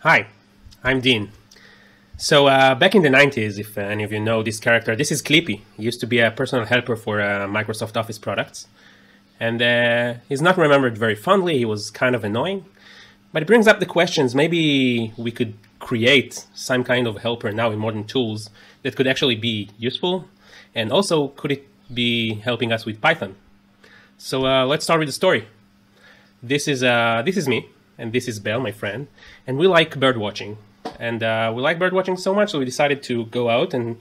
Hi, I'm Dean. So back in the 90s, if any of you know this character, this is Clippy. He used to be a personal helper for Microsoft Office products. And he's not remembered very fondly. He was kind of annoying. But it brings up the questions, maybe we could create some kind of helper now in modern tools that could actually be useful. And also, could it be helping us with Python? So let's start with the story. This is me, and this is Belle, my friend. And we like bird watching. And we like bird watching so much, so we decided to go out and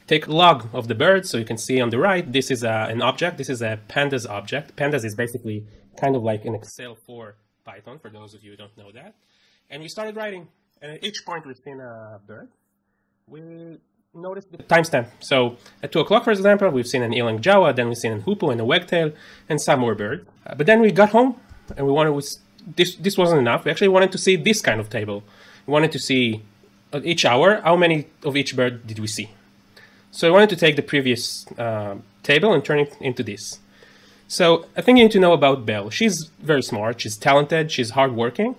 take a log of the birds. So you can see on the right, this is an object. This is a pandas object. Pandas is basically kind of like an Excel for Python, for those of you who don't know that. And we started writing. And at each point within a bird, we noticed the timestamp. So at 2 o'clock, for example, we've seen an elang jawa, then we've seen a hoopoe and a wagtail, and some more birds. But then we got home, and we wanted, this wasn't enough. We actually wanted to see this kind of table. We wanted to see each hour, how many of each bird did we see. So I wanted to take the previous table and turn it into this. So I think you need to know about Belle. She's very smart, she's talented, she's hardworking,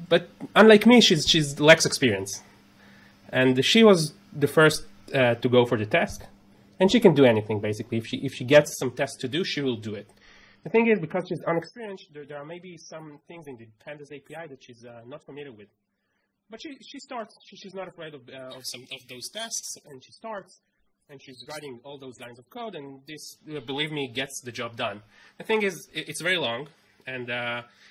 but unlike me, she's lacks experience. And she was the first to go for the task. And she can do anything, basically. If she gets some tests to do, she will do it. The thing is, because she's unexperienced, there are maybe some things in the Pandas API that she's not familiar with. But she starts, she's not afraid of some of those tasks, and she starts, and she's writing all those lines of code, and this, believe me, gets the job done. The thing is, it's very long, and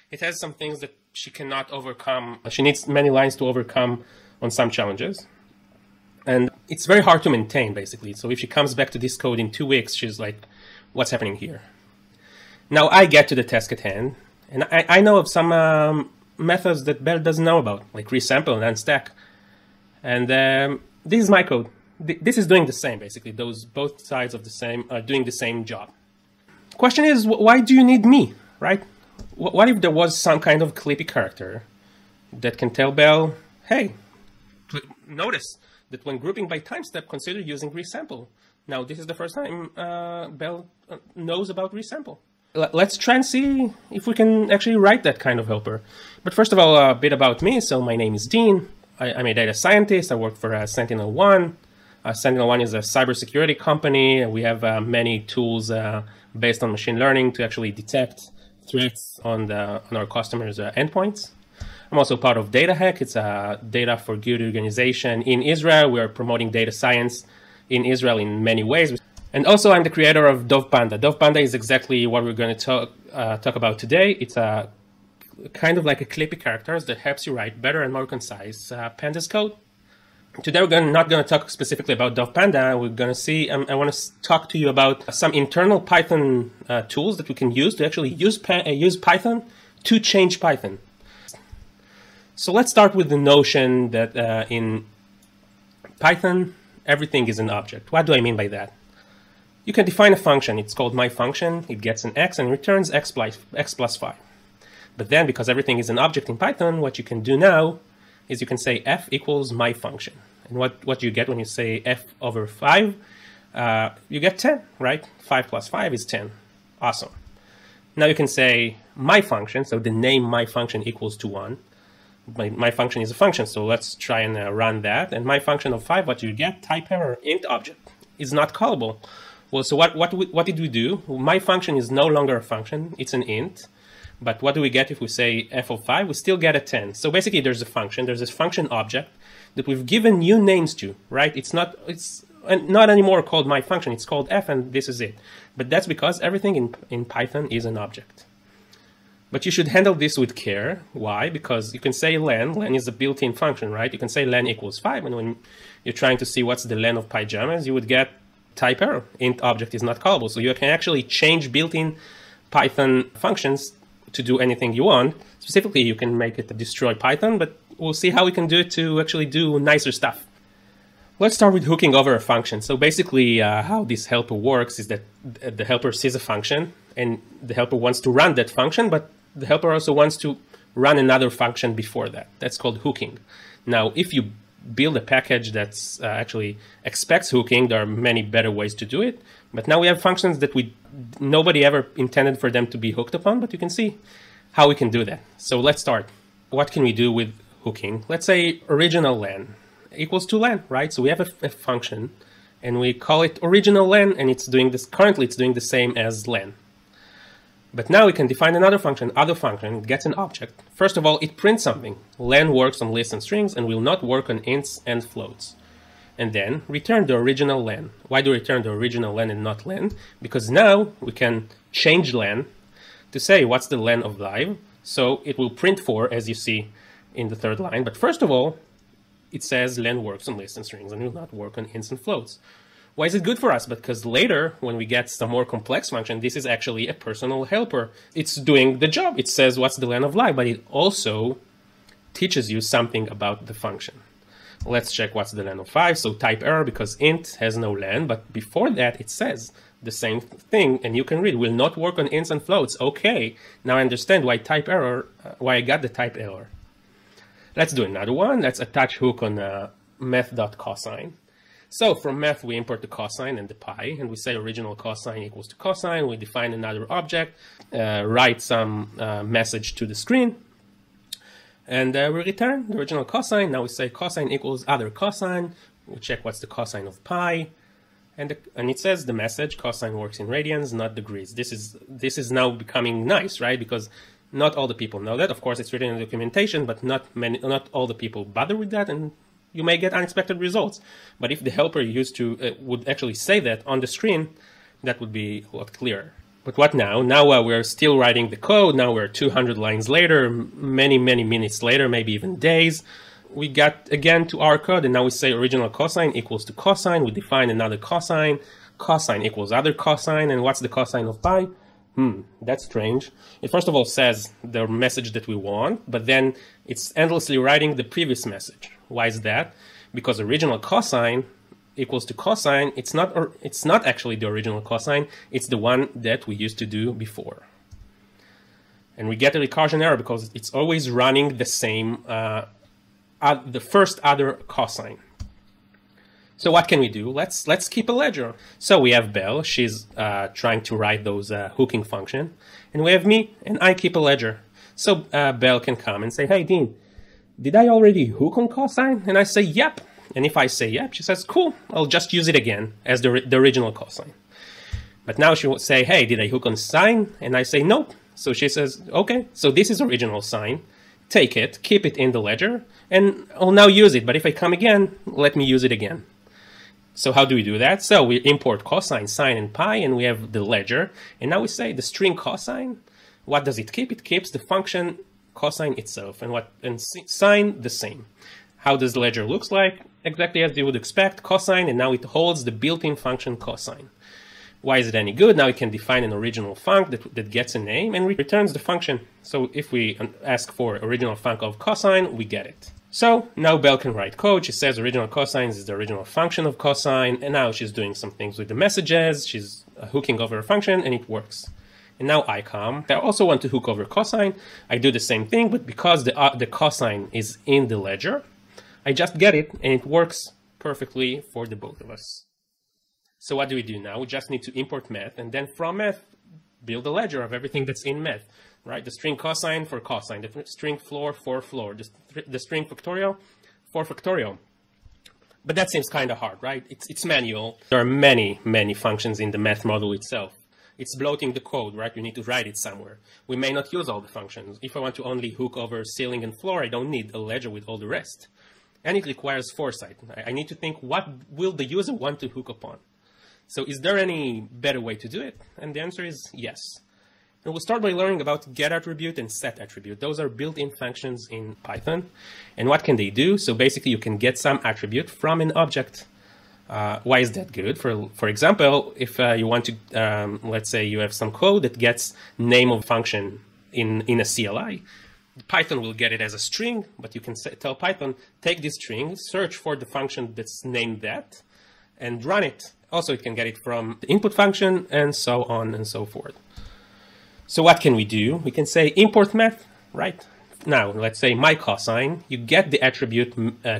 it has some things that she cannot overcome. She needs many lines to overcome on some challenges. And it's very hard to maintain, basically. So if she comes back to this code in 2 weeks, she's like, what's happening here? Now I get to the task at hand, and I know of some methods that Belle doesn't know about, like resample and unstack. And this is my code. This is doing the same, basically. Both sides of the same are doing the same job. Question is, why do you need me, right? What if there was some kind of Clippy character that can tell Belle, hey, notice that when grouping by time step, consider using resample. Now, this is the first time Belle knows about resample. Let's try and see if we can actually write that kind of helper. But first of all, a bit about me. So my name is Dean. I'm a data scientist. I work for SentinelOne. SentinelOne is a cybersecurity company. We have many tools based on machine learning to actually detect threats on our customers' endpoints. I'm also part of DataHack. It's a data for good organization in Israel. We are promoting data science in Israel in many ways. And also, I'm the creator of Dov Panda. Dov Panda is exactly what we're going to talk about today. It's a kind of like a Clippy characters that helps you write better and more concise pandas code. Today, we're not going to talk specifically about Dov Panda. We're going to see, I want to talk to you about some internal Python tools that we can use to actually use Python to change Python. So let's start with the notion that in Python, everything is an object. What do I mean by that? You can define a function. It's called my function. It gets an x and returns x plus 5. But then, because everything is an object in Python, what you can do now is you can say f equals my function. And what you get when you say f over 5, you get 10, right? 5 plus 5 is 10. Awesome. Now you can say my function, so the name my function equals to 1. My function is a function, so let's try and run that. And my function of 5, what you get, type error, int object, is not callable. Well, so what did we do? Well, my function is no longer a function, it's an int. But what do we get if we say f of 5? We still get a 10. So basically there's a function, there's this function object that we've given new names to, right? It's not anymore called my function, it's called f, and this is it. But that's because everything in Python is an object. But you should handle this with care. Why? Because you can say len. Len is a built-in function, right? You can say len equals 5, and when you're trying to see what's the len of Pyjamas, you would get type error. Int object is not callable. So you can actually change built-in Python functions to do anything you want. Specifically, you can make it destroy Python, but we'll see how we can do it to actually do nicer stuff. Let's start with hooking over a function. So basically, how this helper works is that the helper sees a function, and the helper wants to run that function, but the helper also wants to run another function before that. That's called hooking. Now, if you build a package that's actually expects hooking, there are many better ways to do it. But now we have functions that nobody ever intended for them to be hooked upon, but you can see how we can do that. So let's start. What can we do with hooking. Let's say original len equals to len, right? So we have a function and we call it original len, and it's doing this, currently it's doing the same as len. But now we can define another function, it gets an object. First of all, it prints something. Len works on lists and strings and will not work on ints and floats. And then return the original len. Why do we return the original len and not len? Because now we can change len to say what's the len of live. So it will print 4, as you see in the third line. But first of all, it says len works on lists and strings and will not work on ints and floats. Why is it good for us? Because later, when we get some more complex function, this is actually a personal helper. It's doing the job. It says what's the len of live, but it also teaches you something about the function. Let's check what's the len of 5. So type error because int has no len, but before that it says the same thing, and you can read will not work on ints and floats. Okay, now I understand why type error, why I got the type error. Let's do another one. Let's attach hook on math.cosine. So from math, we import the cosine and the pi, and we say original cosine equals to cosine. We define another object, write some message to the screen, and we return the original cosine. Now we say cosine equals other cosine. We check what's the cosine of pi, and it says the message cosine works in radians, not degrees. This is now becoming nice, right? Because not all the people know that. Of course, it's written in the documentation, but not all the people bother with that, and you may get unexpected results. But if the helper used to would actually say that on the screen, that would be a lot clearer. But what now? Now we're still writing the code. Now we're 200 lines later, many minutes later, maybe even days. We got again to our code, and now we say original cosine equals to cosine. We define another cosine. Cosine equals other cosine. And what's the cosine of pi? That's strange. It first of all says the message that we want, but then it's endlessly writing the previous message. Why is that? Because original cosine equals to cosine, it's not actually the original cosine, it's the one that we used to do before. And we get a recursion error because it's always running the same, the first other cosine. So what can we do? Let's keep a ledger. So we have Belle, she's trying to write those hooking function, and we have me, and I keep a ledger. So Belle can come and say, hey Dean, did I already hook on cosine? And I say, yep. And if I say yep, she says, cool, I'll just use it again as the original cosine. But now she will say, hey, did I hook on sine? And I say, nope. So she says, okay, so this is original sine. Take it, keep it in the ledger, and I'll now use it. But if I come again, let me use it again. So how do we do that? So we import cosine, sine, and pi, and we have the ledger. And now we say the string cosine, what does it keep? It keeps the function cosine itself, and sine the same. How does the ledger looks like? Exactly as you would expect, cosine, and now it holds the built-in function cosine. Why is it any good? Now we can define an original func that gets a name and returns the function. So if we ask for original func of cosine, we get it. So now Belle can write code. She says original cosine is the original function of cosine, and now she's doing some things with the messages. She's hooking over a function, and it works. And now I come. I also want to hook over cosine. I do the same thing, but because the cosine is in the ledger, I just get it, and it works perfectly for the both of us. So what do we do now? We just need to import math, and then from math, build a ledger of everything that's in math, right? The string cosine for cosine, the string floor for floor, the string factorial for factorial. But that seems kind of hard, right? It's manual. There are many functions in the math module itself. It's bloating the code, right? You need to write it somewhere. We may not use all the functions. If I want to only hook over ceiling and floor, I don't need a ledger with all the rest. And it requires foresight. I need to think, what will the user want to hook upon? So is there any better way to do it? And the answer is yes. And we'll start by learning about get attribute and set attribute. Those are built-in functions in Python. And what can they do? So basically you can get some attribute from an object. Why is that good? For example, if you want to, let's say you have some code that gets name of function in a CLI, Python will get it as a string, but you can tell Python, take this string, search for the function that's named that, and run it. Also, it can get it from the input function, and so on and so forth. So what can we do? We can say import math, right? Now, let's say my cosine. You get the attribute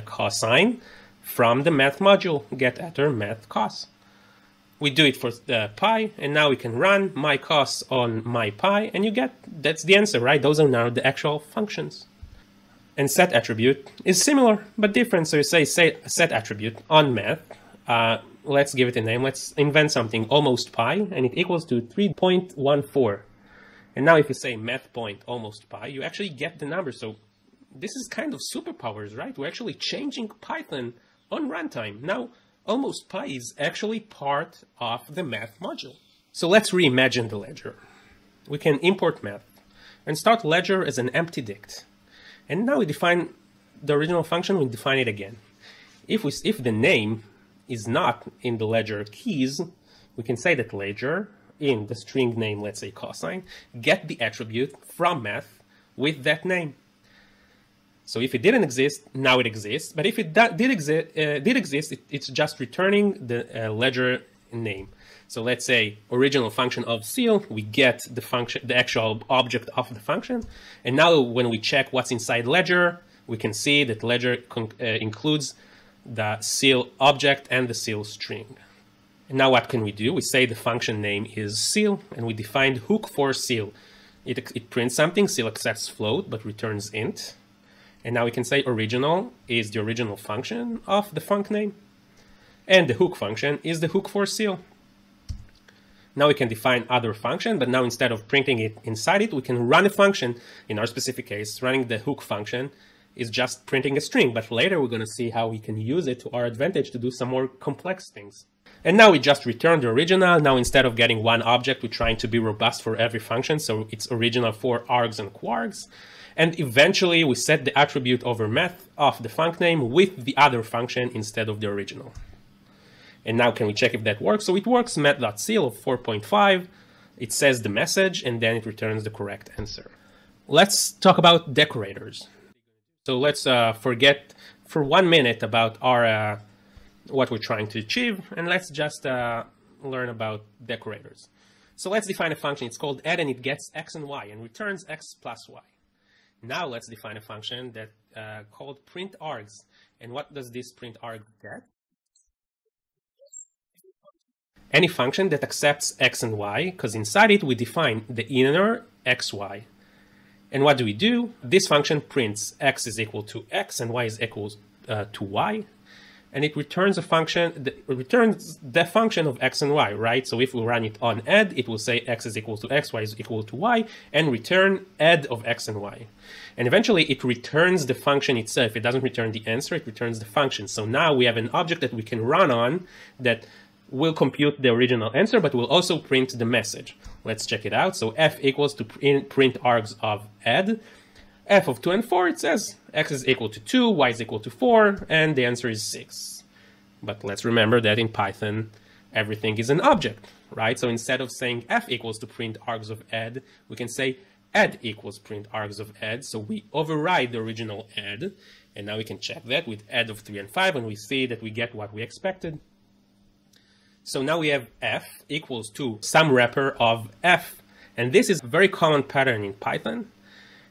cosine from the math module, get attr math cos. We do it for pi, and now we can run my cos on my pi, and you get, that's the answer, right? Those are now the actual functions. And set attribute is similar but different. So you say set attribute on math. Let's give it a name. Let's invent something, almost pi, and it equals to 3.14. And now if you say math point almost pi, you actually get the number. So this is kind of superpowers, right? We're actually changing Python on runtime. Now almost pi is actually part of the math module. So let's reimagine the ledger. We can import math and start ledger as an empty dict. And now we define the original function, we define it again. If the name is not in the ledger keys, we can say that ledger in the string name, let's say cosine, get the attribute from math with that name. So if it didn't exist, now it exists. But if it did exist, it's just returning the ledger name. So let's say original function of seal, we get the function, the actual object of the function. And now when we check what's inside ledger, we can see that ledger includes the seal object and the seal string. And now what can we do? We say the function name is seal, and we defined hook for seal. It prints something, seal accepts float, but returns int. And now we can say original is the original function of the func name, and the hook function is the hook for seal. Now we can define other function, but now instead of printing it inside it, we can run a function. In our specific case, running the hook function is just printing a string, but later we're going to see how we can use it to our advantage to do some more complex things. And now we just return the original. Now instead of getting one object, we're trying to be robust for every function, so it's original for args and quarks. And eventually we set the attribute over math of the func name with the other function instead of the original. And now can we check if that works? So it works, math.seal of 4.5. It says the message, and then it returns the correct answer. Let's talk about decorators. So let's forget for 1 minute about our what we're trying to achieve, and let's just learn about decorators. So let's define a function. It's called add, and it gets x and y and returns x plus y. Now let's define a function that called print args. And what does this print arg get? Any function that accepts x and y, because inside it we define the inner xy. And what do? This function prints x is equal to x and y is equal to y. And it returns a function, returns the function of x and y, right? So if we run it on add, it will say x is equal to x, y is equal to y, and return add of x and y. And eventually it returns the function itself. It doesn't return the answer, it returns the function. So now we have an object that we can run on that will compute the original answer, but will also print the message. Let's check it out. So f equals to print args of add. F of 2 and 4, it says x is equal to 2, y is equal to 4, and the answer is 6. But let's remember that in Python, everything is an object, right? So instead of saying f equals to print args of add, we can say add equals print args of add. So we override the original add, and now we can check that with add of 3 and 5, and we see that we get what we expected. So now we have f equals to some wrapper of f, and this is a very common pattern in Python.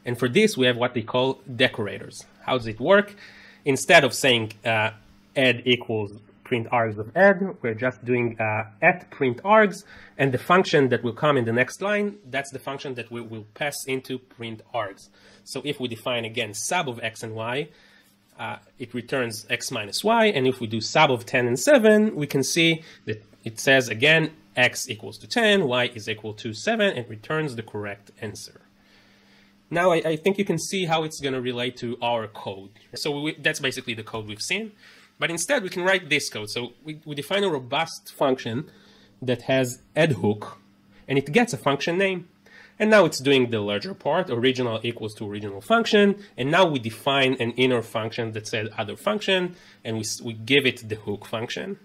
And for this, we have what they call decorators. How does it work? Instead of saying add equals print args of add, we're just doing at print args, and the function that will come in the next line, that's the function that we will pass into print args. So if we define again sub of x and y, it returns x minus y, and if we do sub of 10 and 7, we can see that it says again x equals to 10, y is equal to 7, and returns the correct answer. Now I think you can see how it's going to relate to our code. So that's basically the code we've seen. But instead we can write this code. So we define a robust function that has add hook, and it gets a function name. And now it's doing the larger part, original equals to original function. And now we define an inner function that says other function, and we give it the hook function.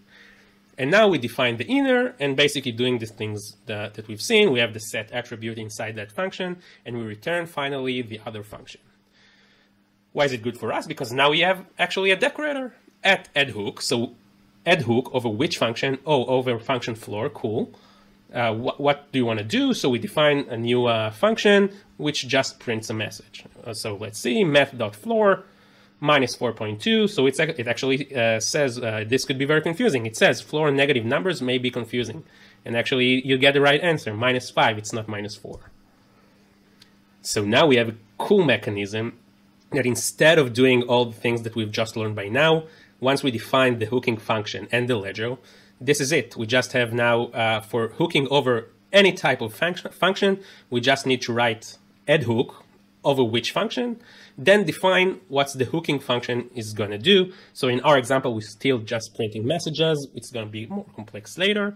And now we define the inner, and basically doing the things that we've seen. We have the set attribute inside that function, and we return finally the other function. Why is it good for us? Because now we have actually a decorator at add hook. So add hook over which function? Oh, over function floor, cool. What do you want to do? So we define a new function which just prints a message. So let's see, math.floor minus 4.2. So it actually says this could be very confusing. It says floor and negative numbers may be confusing. And actually you get the right answer, minus 5, it's not minus 4. So now we have a cool mechanism that instead of doing all the things that we've just learned by now, once we define the hooking function and the ledger, this is it. We just have now, for hooking over any type of function, we just need to write add hook over which function, then define what the hooking function is going to do. So in our example, we're still just printing messages. It's going to be more complex later.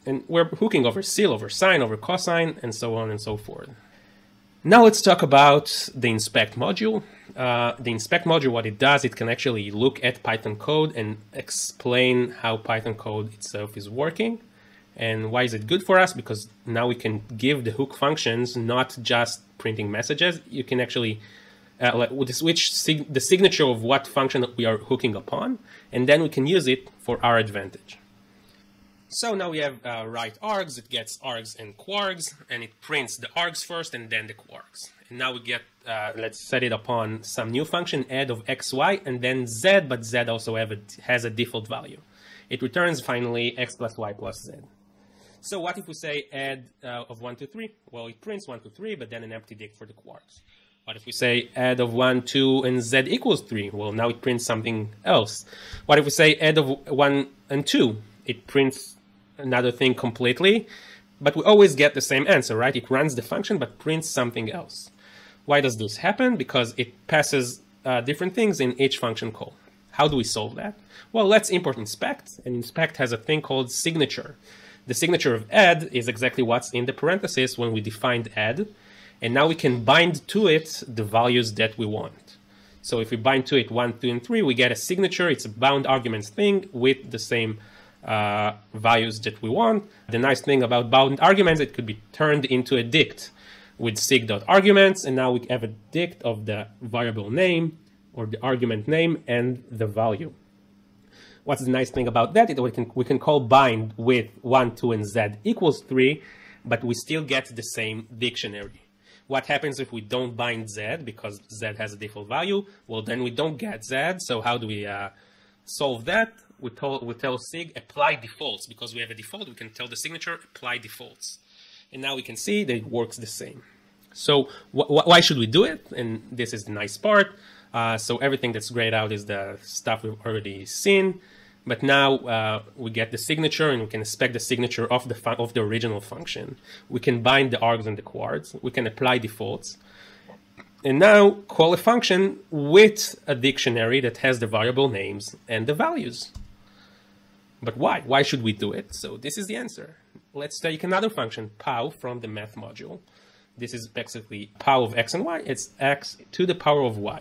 And we're hooking over ceil, over sine, over cosine, and so on and so forth. Now let's talk about the inspect module. The inspect module, what it does, it can actually look at Python code and explain how Python code itself is working. And why is it good for us? Because now we can give the hook functions not just printing messages. You can actually switch the signature of what function we are hooking upon, and then we can use it for our advantage. So now we have write args. It gets args and quargs, and it prints the args first and then the quargs. And now we get, let's set it upon some new function, add of xy, and then z, but z also has a default value. It returns finally x plus y plus z. So what if we say add of 1, 2, 3? Well, it prints 1, 2, 3, but then an empty dict for the quarks. What if we say add of 1, 2, and z equals 3? Well, now it prints something else. What if we say add of 1 and 2? It prints another thing completely, but we always get the same answer, right? It runs the function, but prints something else. Why does this happen? Because it passes different things in each function call. How do we solve that? Well, let's import inspect, and inspect has a thing called signature. The signature of add is exactly what's in the parenthesis when we defined add, and now we can bind to it the values that we want. So if we bind to it 1, 2, and 3, we get a signature. It's a bound arguments thing with the same values that we want. The nice thing about bound arguments, it could be turned into a dict with sig.arguments, and now we have a dict of the variable name or the argument name and the value. What's the nice thing about that? We can call bind with 1, 2, and z equals 3, but we still get the same dictionary. What happens if we don't bind z because z has a default value? Well, then we don't get z. So how do we solve that? We tell sig apply defaults. Because we have a default, we can tell the signature apply defaults. And now we can see that it works the same. So why should we do it? And this is the nice part. So everything that's grayed out is the stuff we've already seen. But now we get the signature, and we can inspect the signature of the original function. We can bind the args and the quargs. We can apply defaults. And now call a function with a dictionary that has the variable names and the values. But why? Why should we do it? So this is the answer. Let's take another function, pow, from the math module. This is basically pow of x and y. It's x to the power of y.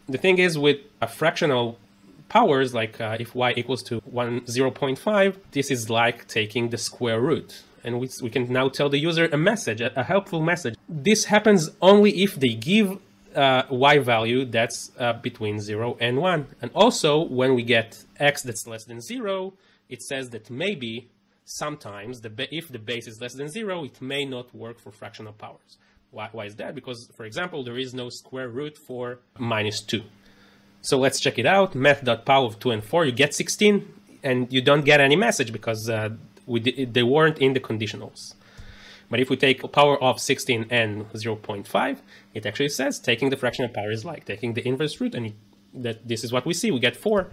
The thing is, with a fractional powers, like if y equals to 0.5, this is like taking the square root. And we can now tell the user a message, a helpful message. This happens only if they give y value that's between 0 and 1. And also, when we get x that's less than 0, it says that maybe sometimes if the base is less than 0, it may not work for fractional powers. Why is that? Because, for example, there is no square root for -2. So let's check it out. Math.pow of 2 and 4, you get 16, and you don't get any message because they weren't in the conditionals. But if we take power of 16 and 0.5, it actually says taking the fractional power is like taking the inverse root, and this is what we see. We get 4.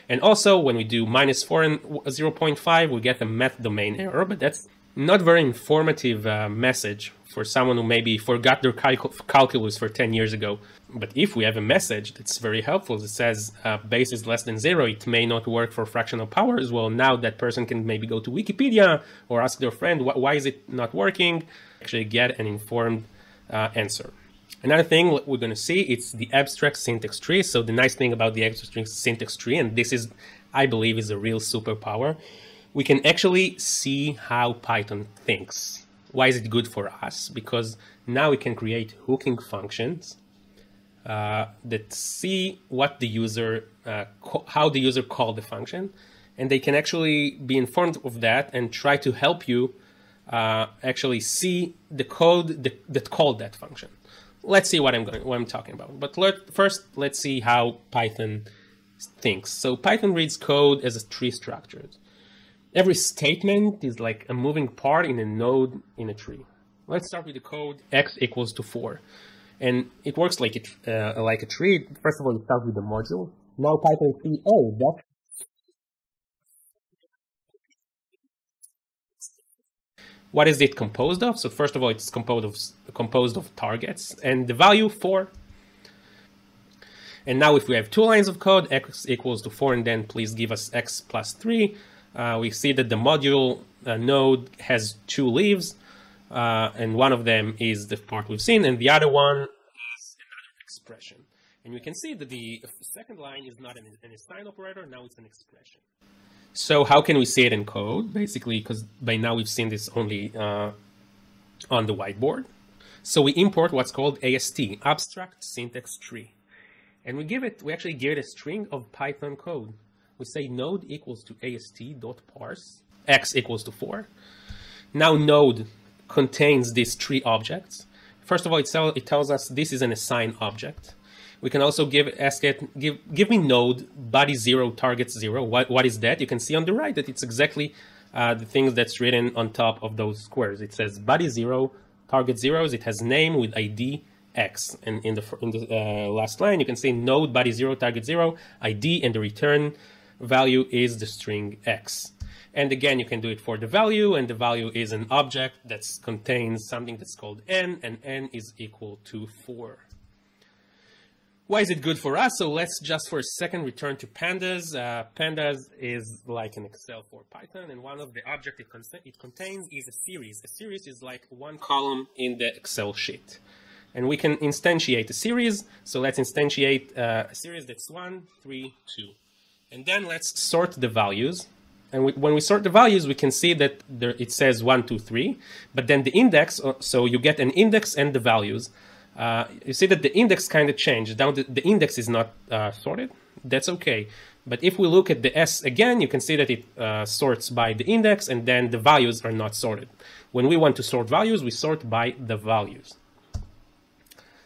And also, when we do -4 and 0.5, we get a math domain error, but that's not very informative message for someone who maybe forgot their calculus for 10 years ago. But if we have a message that's very helpful that says base is less than 0, it may not work for fractional powers, well, now that person can maybe go to Wikipedia or ask their friend, why is it not working? Actually get an informed answer. Another thing we're going to see, it's the abstract syntax tree. So the nice thing about the abstract syntax tree, and this is, I believe, is a real superpower, we can actually see how Python thinks. Why is it good for us? Because now we can create hooking functions that see what the user, how the user called the function, and they can actually be informed of that and try to help you actually see the code that called that function. Let's see what I'm talking about. But first, let's see how Python thinks. So Python reads code as a tree structure. Every statement is like a moving part in a node in a tree. Let's start with the code x equals to 4. And it works like a tree. First of all, you start with the module. Now Python see, oh, that. What is it composed of? So first of all, it's composed of targets and the value 4. And now if we have 2 lines of code, x equals to 4, and then please give us x plus 3, we see that the module node has 2 leaves, and one of them is the part we've seen, and the other one is another expression. And we can see that the second line is not an assign operator, now it's an expression. So how can we see it in code? Basically, because by now we've seen this only on the whiteboard. So we import what's called AST, Abstract Syntax Tree. And we actually give it a string of Python code. We say node equals to ast.parse, x equals to 4. Now node contains these 3 objects. First of all, it tells us this is an assign object. We can also ask it, give me node body 0, target 0. What is that? You can see on the right that it's exactly the things that's written on top of those squares. It says body 0, target 0s. It has name with ID x. And in the last line, you can say node body 0, target 0, ID, and the return value is the string x. And again, you can do it for the value, and the value is an object that contains something that's called n, and n is equal to 4. Why is it good for us? So let's just for a second return to pandas. Pandas is like an Excel for Python, and one of the objects it contains is a series. A series is like one column in the Excel sheet. And we can instantiate a series. So let's instantiate a series that's 1, 3, 2. And then let's sort the values. And when we sort the values, we can see that it says 1, 2, 3. But then the index, so you get an index and the values. You see that the index kind of changed. Now the index is not sorted. That's okay. But if we look at the S again, you can see that it sorts by the index, and then the values are not sorted. When we want to sort values, we sort by the values.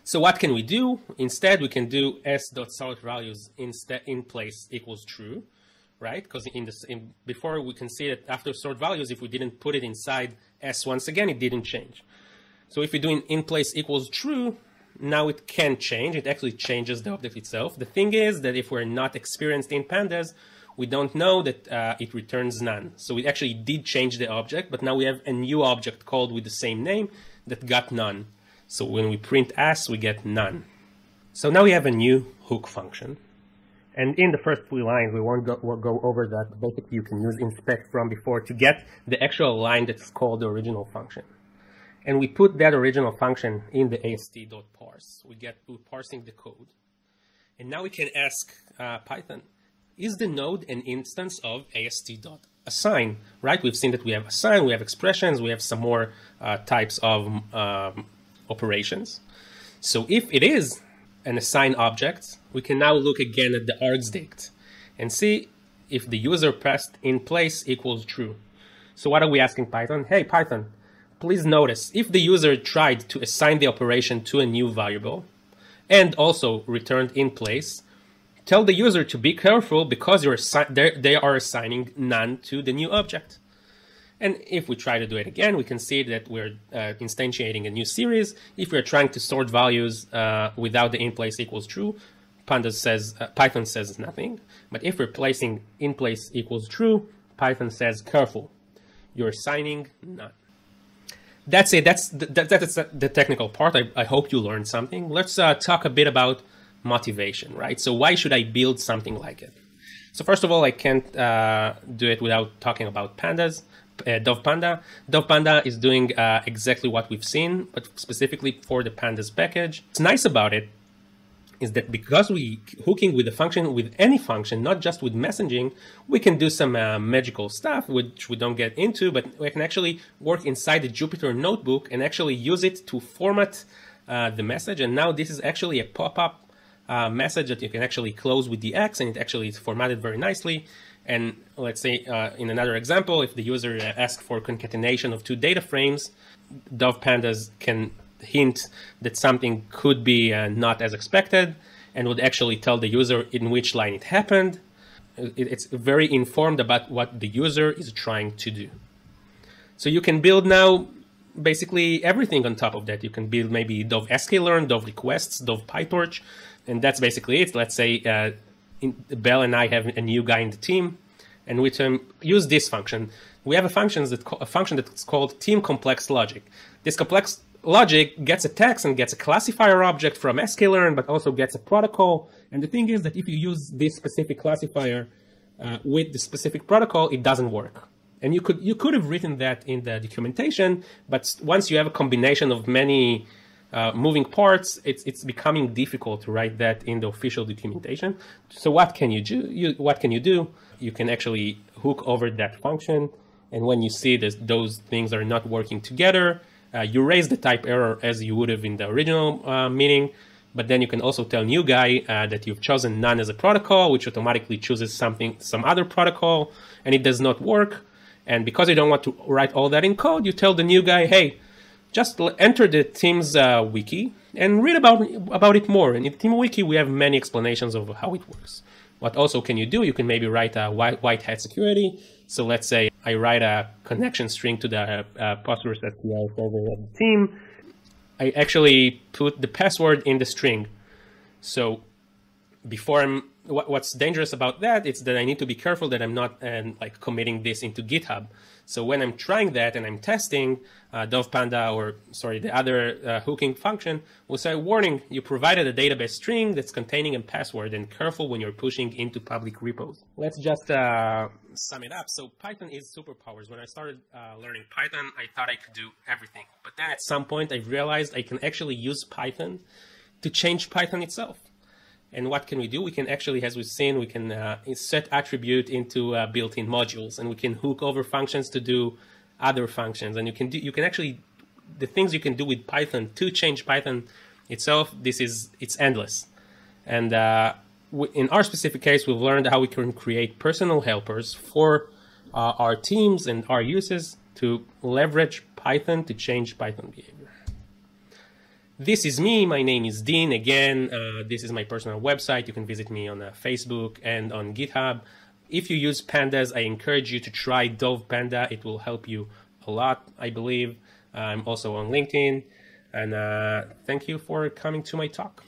So what can we do? Instead, we can do s.sort values in place equals true, right? Because before we can see that after sort values, if we didn't put it inside s once again, it didn't change. So if we're doing in place equals true, now it can change. It actually changes the object itself. The thing is that if we're not experienced in pandas, we don't know that it returns none. So we actually did change the object, but now we have a new object called with the same name that got none. So when we print as, we get none. So now we have a new hook function. And in the first 3 lines, we won't go over that. Basically, you can use inspect from before to get the actual line that's called the original function. And we put that original function in the ast.parse. We're parsing the code. And now we can ask Python, is the node an instance of ast.assign? Right? We've seen that we have assign, we have expressions, we have some more types of operations. So if it is an assign object, we can now look again at the argsdict and see if the user passed in place equals true. So what are we asking Python? Hey, Python, please notice if the user tried to assign the operation to a new variable and also returned in place, tell the user to be careful because they are assigning none to the new object. And if we try to do it again, we can see that we're instantiating a new series. If we're trying to sort values without the in place equals true, Python says nothing. But if we're placing in place equals true, Python says careful, you're assigning none. That's it. That's the technical part. I hope you learned something. Let's talk a bit about motivation, right? So why should I build something like it? So first of all, I can't do it without talking about pandas. DovPanda. DovPanda is doing exactly what we've seen, but specifically for the pandas package. What's nice about it is that because we hooking with a function, with any function, not just with messaging, we can do some magical stuff, which we don't get into, but we can actually work inside the Jupyter notebook and actually use it to format the message. And now this is actually a pop-up message that you can actually close with the X, and it actually is formatted very nicely. And let's say in another example, if the user asks for concatenation of 2 data frames, DovPandas can hint that something could be not as expected and would actually tell the user in which line it happened. It's very informed about what the user is trying to do. So you can build now basically everything on top of that. You can build maybe Dove sklearn, Dove requests, Dove PyTorch, and that's basically it. Let's say Bell and I have a new guy in the team, and we use this function. We have a function that's called team complex logic. This complex logic gets a text and gets a classifier object from sklearn, but also gets a protocol. And the thing is that if you use this specific classifier with the specific protocol, it doesn't work. And you could have written that in the documentation, but once you have a combination of many moving parts, it's becoming difficult to write that in the official documentation. So what can you do? You can actually hook over that function, and when you see that those things are not working together, you raise the type error as you would have in the original meeting. But then you can also tell new guy that you've chosen none as a protocol, which automatically chooses some other protocol, and it does not work. And because you don't want to write all that in code, you tell the new guy, hey, just enter the team's wiki and read about it more. And in the team wiki, we have many explanations of how it works. What also can you do? You can maybe write a white hat security. So let's say I write a connection string to the Postgres SQL server of the team. I actually put the password in the string. So before what's dangerous about that, it's that I need to be careful that I'm not like committing this into GitHub. So when I'm trying that and I'm testing, Dove Panda, or sorry, the other hooking function will say, warning, you provided a database string that's containing a password, and careful when you're pushing into public repos. Let's just sum it up. So Python is superpowers. When I started learning Python, I thought I could do everything. But then at some point, I realized I can actually use Python to change Python itself. And what can we do? We can actually, as we've seen, we can set attribute into built-in modules, and we can hook over functions to do other functions. And you can actually, the things you can do with Python to change Python itself, it's endless. And in our specific case, we've learned how we can create personal helpers for our teams and our uses to leverage Python to change Python behavior. This is me. My name is Dean. Again, this is my personal website. You can visit me on Facebook and on GitHub. If you use pandas, I encourage you to try Dove Panda. It will help you a lot, I believe. I'm also on LinkedIn. And thank you for coming to my talk.